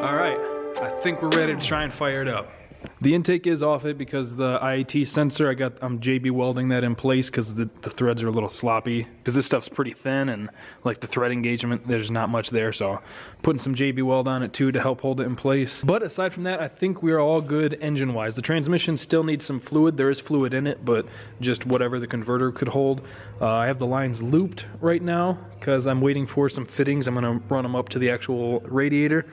All right, I think we're ready to try and fire it up. The intake is off it because the IAT sensor, I'm JB welding that in place because the threads are a little sloppy. Because this stuff's pretty thin and like the thread engagement, there's not much there. So putting some JB weld on it too to help hold it in place. But aside from that, I think we are all good engine wise. The transmission still needs some fluid. There is fluid in it, but just whatever the converter could hold. I have the lines looped right now because I'm waiting for some fittings. I'm gonna run them up to the actual radiator,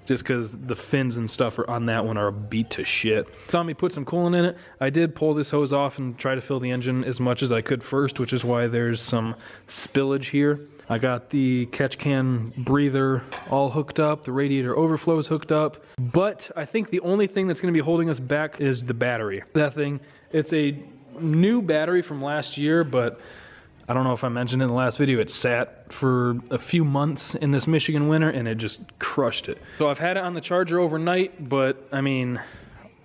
just because the fins and stuff on that one are beat to shit. Tommy put some coolant in it. I did pull this hose off and try to fill the engine as much as I could first, which is why there's some spillage here. I got the catch can breather all hooked up, the radiator overflow is hooked up, but I think the only thing that's gonna be holding us back is the battery. That thing, it's a new battery from last year, but I don't know if I mentioned in the last video, it sat for a few months in this Michigan winter and it just crushed it. So I've had it on the charger overnight, but I mean,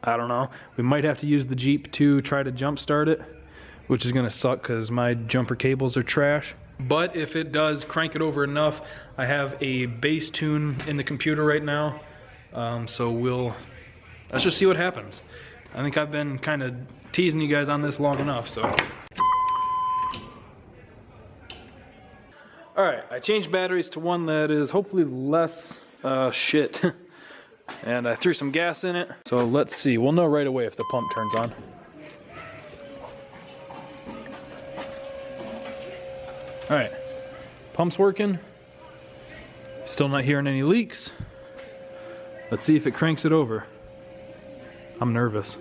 I don't know. We might have to use the Jeep to try to jump start it, which is gonna suck because my jumper cables are trash. But if it does crank it over enough, I have a bass tune in the computer right now. So let's just see what happens. I think I've been kind of teasing you guys on this long enough, so. All right, I changed batteries to one that is hopefully less shit. And I threw some gas in it. So let's see, we'll know right away if the pump turns on. All right, pump's working. Still not hearing any leaks. Let's see if it cranks it over. I'm nervous.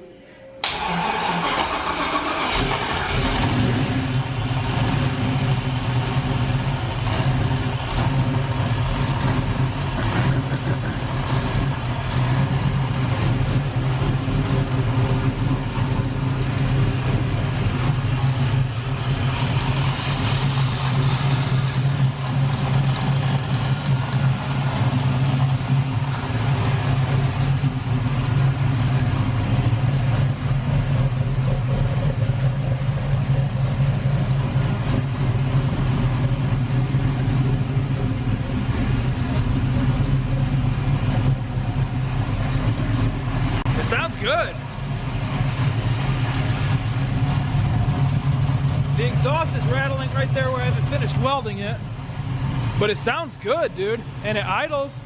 Good. The exhaust is rattling right there where I haven't finished welding it, but it sounds good, dude, and it idles.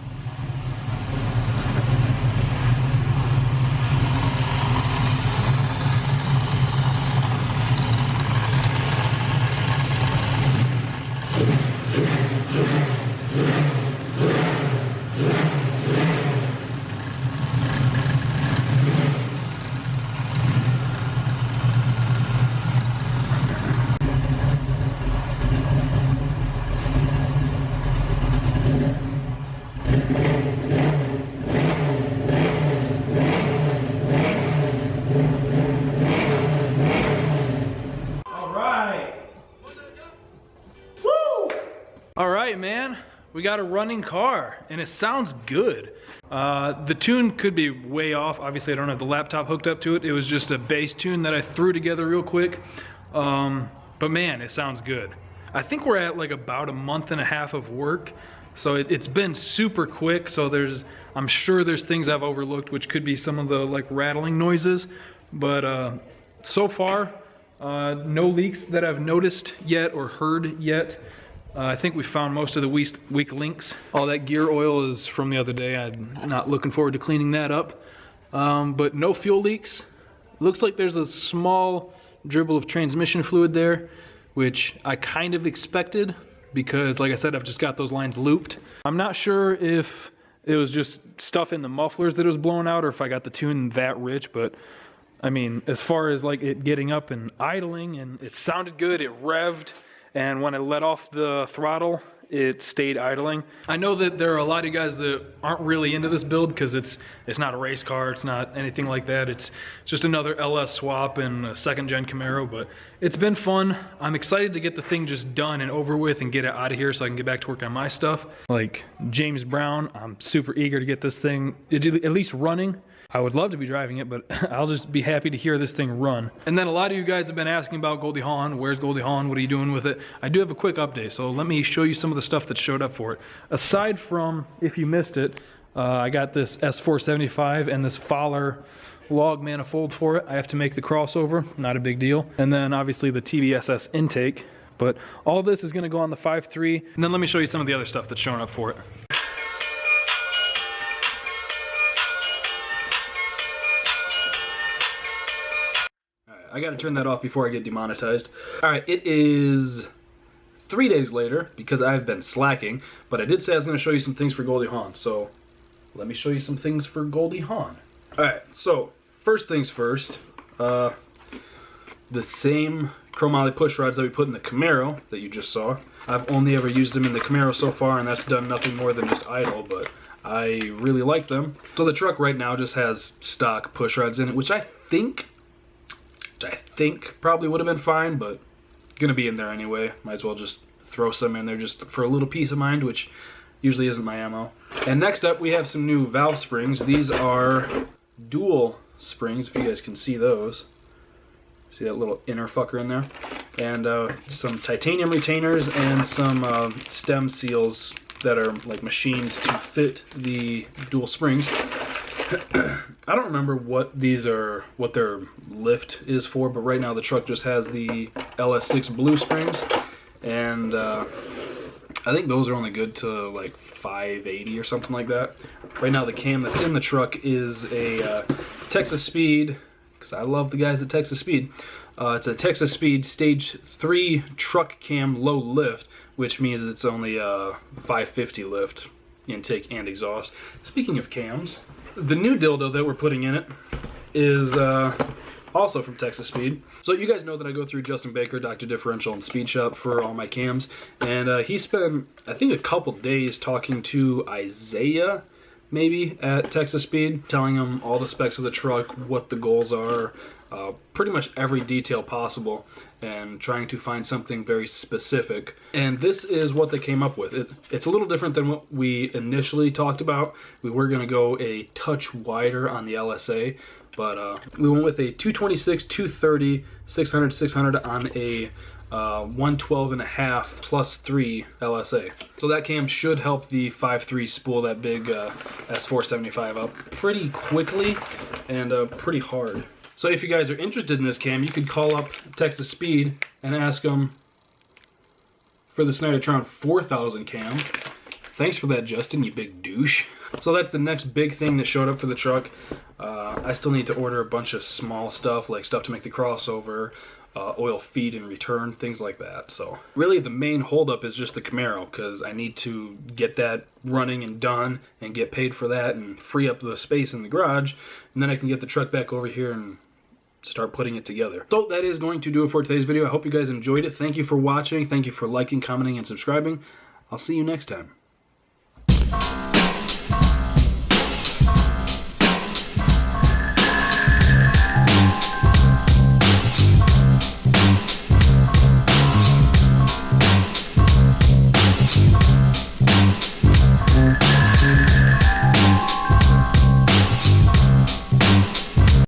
right, man. We got a running car, and it sounds good. The tune could be way off. Obviously, I don't have the laptop hooked up to it. It was just a bass tune that I threw together real quick. But man, it sounds good. I think we're at like about a month and a half of work. So it's been super quick. So I'm sure there's things I've overlooked, which could be some of the like rattling noises. But so far, no leaks that I've noticed yet or heard yet. I think we found most of the weak links. All that gear oil is from the other day. I'm not looking forward to cleaning that up. But no fuel leaks. Looks like there's a small dribble of transmission fluid there, which I kind of expected because, like I said, I've just got those lines looped. I'm not sure if it was just stuff in the mufflers that was blowing out or if I got the tune that rich, but I mean, as far as like it getting up and idling, and it sounded good, it revved. And when I let off the throttle, it stayed idling. I know that there are a lot of you guys that aren't really into this build because it's not a race car, it's not anything like that. It's just another LS swap and a second gen Camaro, but it's been fun. I'm excited to get the thing just done and over with and get it out of here so I can get back to work on my stuff. Like James Brown, I'm super eager to get this thing at least running. I would love to be driving it, but I'll just be happy to hear this thing run. And then a lot of you guys have been asking about Goldie Hawn. Where's Goldie Hawn? What are you doing with it? I do have a quick update, so let me show you some of the stuff that showed up for it. Aside from, if you missed it, I got this S475 and this Fowler log manifold for it. I have to make the crossover, not a big deal. And then obviously the TVSS intake. But all this is gonna go on the 5.3. And then let me show you some of the other stuff that's showing up for it. I gotta turn that off before I get demonetized. All right, it is 3 days later because I've been slacking, but I did say I was gonna show you some things for Goldie Hawn, so let me show you some things for Goldie Hawn. All right, so first things first, the same chromoly push rods that we put in the Camaro that you just saw. I've only ever used them in the Camaro so far, and that's done nothing more than just idle, but I really like them. So the truck right now just has stock push rods in it, which I think probably would have been fine, but gonna be in there anyway. Might as well just throw some in there just for a little peace of mind, which usually isn't my ammo. And next up, we have some new valve springs. These are dual springs, if you guys can see those. See that little inner fucker in there? And some titanium retainers and some stem seals that are like machines to fit the dual springs. I don't remember what their lift is for, but right now the truck just has the LS6 blue springs, and I think those are only good to like 580 or something like that. Right now the cam that's in the truck is a Texas Speed, because I love the guys at Texas Speed. It's a Texas Speed Stage 3 truck cam low lift, which means it's only a 550 lift, intake and exhaust. Speaking of cams, the new dildo that we're putting in it is also from Texas Speed. So you guys know that I go through Justin Baker, Dr. Differential, and SpeedShop for all my cams. And he spent, I think, a couple days talking to Isaiah, maybe, at Texas Speed, telling him all the specs of the truck, what the goals are, pretty much every detail possible, and trying to find something very specific. And this is what they came up with. It's a little different than what we initially talked about. We were going to go a touch wider on the LSA, but we went with a 226, 230, 600, 600 on a 112.5 plus 3 LSA. So that cam should help the 5.3 spool that big S475 up pretty quickly and pretty hard. So if you guys are interested in this cam, you could call up Texas Speed and ask them for the Snydertron 4000 cam. Thanks for that, Justin, you big douche. So that's the next big thing that showed up for the truck. I still need to order a bunch of small stuff, like stuff to make the crossover, oil feed and return, things like that. So really the main holdup is just the Camaro, because I need to get that running and done and get paid for that and free up the space in the garage, and then I can get the truck back over here and start putting it together. So that is going to do it for today's video. I hope you guys enjoyed it. Thank you for watching. Thank you for liking, commenting, and subscribing. I'll see you next time.